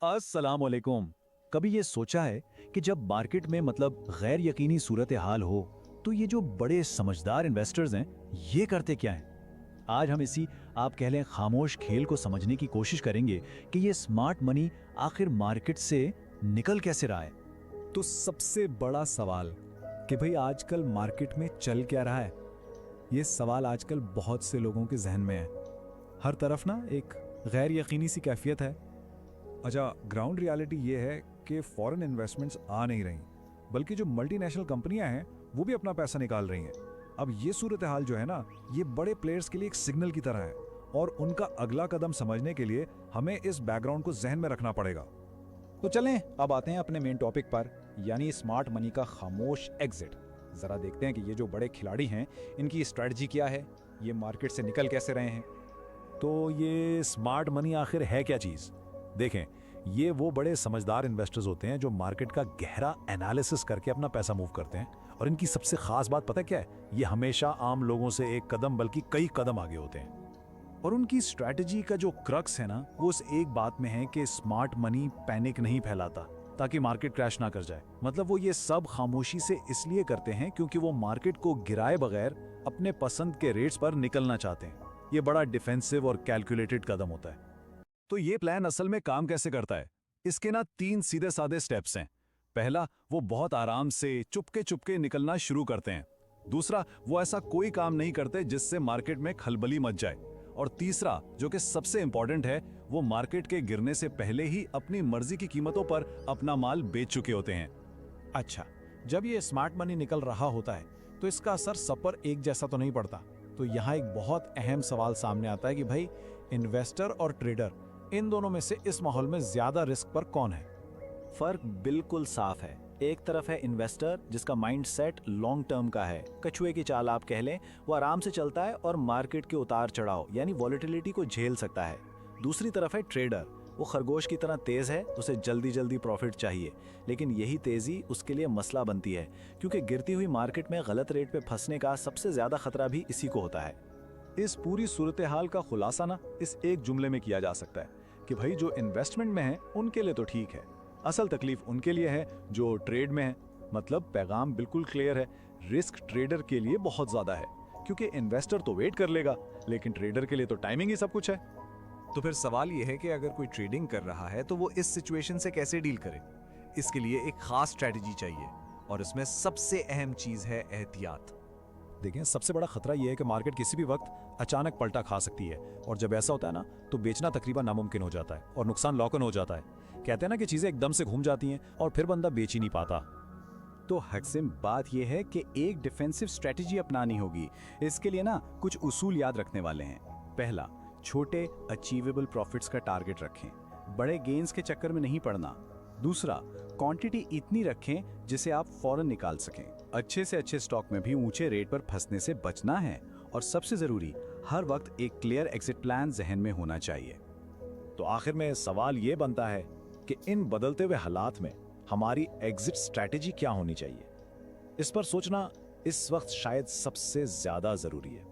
अस्सलाम वालेकुम। कभी ये सोचा है कि जब मार्केट में मतलब गैर यकीनी सूरत हाल हो तो ये जो बड़े समझदार इन्वेस्टर्स हैं ये करते क्या हैं? आज हम इसी आप कह लें खामोश खेल को समझने की कोशिश करेंगे कि ये स्मार्ट मनी आखिर मार्केट से निकल कैसे रहा है। तो सबसे बड़ा सवाल कि भाई आजकल मार्केट में चल क्या रहा है, ये सवाल आजकल बहुत से लोगों के जहन में है। हर तरफ ना एक गैर यकीनी सी कैफियत है। अच्छा, ग्राउंड रियलिटी ये है कि फॉरेन इन्वेस्टमेंट्स आ नहीं रही, बल्कि जो मल्टीनेशनल कंपनियां हैं वो भी अपना पैसा निकाल रही हैं। अब ये सूरत हाल जो है ना, ये बड़े प्लेयर्स के लिए एक सिग्नल की तरह है और उनका अगला कदम समझने के लिए हमें इस बैकग्राउंड को जहन में रखना पड़ेगा। तो चलें अब आते हैं अपने मेन टॉपिक पर, यानी स्मार्ट मनी का खामोश एग्जिट। जरा देखते हैं कि ये जो बड़े खिलाड़ी हैं इनकी स्ट्रेटजी क्या है, ये मार्केट से निकल कैसे रहे हैं। तो ये स्मार्ट मनी आखिर है क्या चीज़? देखें, ये वो बड़े समझदार इन्वेस्टर्स होते हैं जो मार्केट का गहरा एनालिसिस करके अपना पैसा मूव करते हैं। और इनकी सबसे खास बात पता क्या है? ये हमेशा आम लोगों से एक कदम बल्कि कई कदम आगे होते हैं। और उनकी स्ट्रैटेजी का जो क्रक्स है ना, वो उस एक बात में है कि स्मार्ट मनी पैनिक नहीं फैलाता ताकि मार्केट क्रैश ना कर जाए। मतलब वो ये सब खामोशी से इसलिए करते हैं क्योंकि वो मार्केट को गिराए बगैर अपने पसंद के रेट्स पर निकलना चाहते हैं। ये बड़ा डिफेंसिव और कैलकुलेटेड कदम होता है। तो ये प्लान असल में काम कैसे करता है? इसके ना 3 सीधे साधे स्टेप्स हैं। पहला, वो बहुत आराम से चुपके चुपके निकलना शुरू करते हैं। दूसरा, वो ऐसा कोई काम नहीं करते जिससे मार्केट में खलबली मच जाए। और तीसरा, जो कि सबसे इंपॉर्टेंट है, वो मार्केट के गिरने से पहले ही अपनी मर्जी की कीमतों पर अपना माल बेच चुके होते हैं। अच्छा, जब ये स्मार्ट मनी निकल रहा होता है तो इसका असर सब पर एक जैसा तो नहीं पड़ता। तो यहाँ एक बहुत अहम सवाल सामने आता है कि भाई इन्वेस्टर और ट्रेडर, इन दोनों में से इस माहौल में ज्यादा रिस्क पर कौन है? फर्क बिल्कुल साफ है। एक तरफ है इन्वेस्टर जिसका माइंडसेट लॉन्ग टर्म का है, कछुए की चाल आप कह लें, वो आराम से चलता है और मार्केट के उतार चढ़ाव यानी वॉलेटिलिटी को झेल सकता है। दूसरी तरफ है ट्रेडर, वो खरगोश की तरह तेज है, उसे जल्दी जल्दी प्रॉफिट चाहिए, लेकिन यही तेजी उसके लिए मसला बनती है क्योंकि गिरती हुई मार्केट में गलत रेट पे फंसने का सबसे ज्यादा खतरा भी इसी को होता है। इस पूरी सूरत हाल का खुलासा ना इस एक जुमले में किया जा सकता है कि भाई जो इन्वेस्टमेंट में है उनके लिए तो ठीक है, असल तकलीफ उनके लिए है जो ट्रेड में है। मतलब पैगाम बिल्कुल क्लियर है, रिस्क ट्रेडर के लिए बहुत ज्यादा है क्योंकि इन्वेस्टर तो वेट कर लेगा, लेकिन ट्रेडर के लिए तो टाइमिंग ही सब कुछ है। तो फिर सवाल यह है कि अगर कोई ट्रेडिंग कर रहा है तो वो इस सिचुएशन से कैसे डील करे? इसके लिए एक खास स्ट्रेटजी चाहिए और इसमें सबसे अहम चीज है एहतियात। देखें, सबसे बड़ा खतरा यह है कि मार्केट किसी भी वक्त अचानक पलटा खा सकती है और जब ऐसा होता है ना, तो बेचना तकरीबन नामुमकिन हो जाता है और नुकसान लॉक इन हो जाता है। कहते हैं ना कि चीजें एकदम से घूम जाती हैं और फिर बंदा बेच ही नहीं पाता। तो हकसिम, बात यह है कि एक डिफेंसिव स्ट्रेटजी अपनानी होगी। इसके लिए ना कुछ उसूल याद रखने वाले हैं। पहला, छोटे अचीवेबल प्रॉफिट्स का टारगेट रखें, बड़े गेन्स के चक्कर में नहीं पड़ना। दूसरा, क्वांटिटी इतनी रखें जिसे आप फौरन निकाल सकें। अच्छे से अच्छे स्टॉक में भी ऊंचे रेट पर फंसने से बचना है। और सबसे जरूरी, हर वक्त एक क्लियर एग्जिट प्लान जहन में होना चाहिए। तो आखिर में सवाल ये बनता है कि इन बदलते हुए हालात में हमारी एग्जिट स्ट्रैटेजी क्या होनी चाहिए? इस पर सोचना इस वक्त शायद सबसे ज्यादा जरूरी है।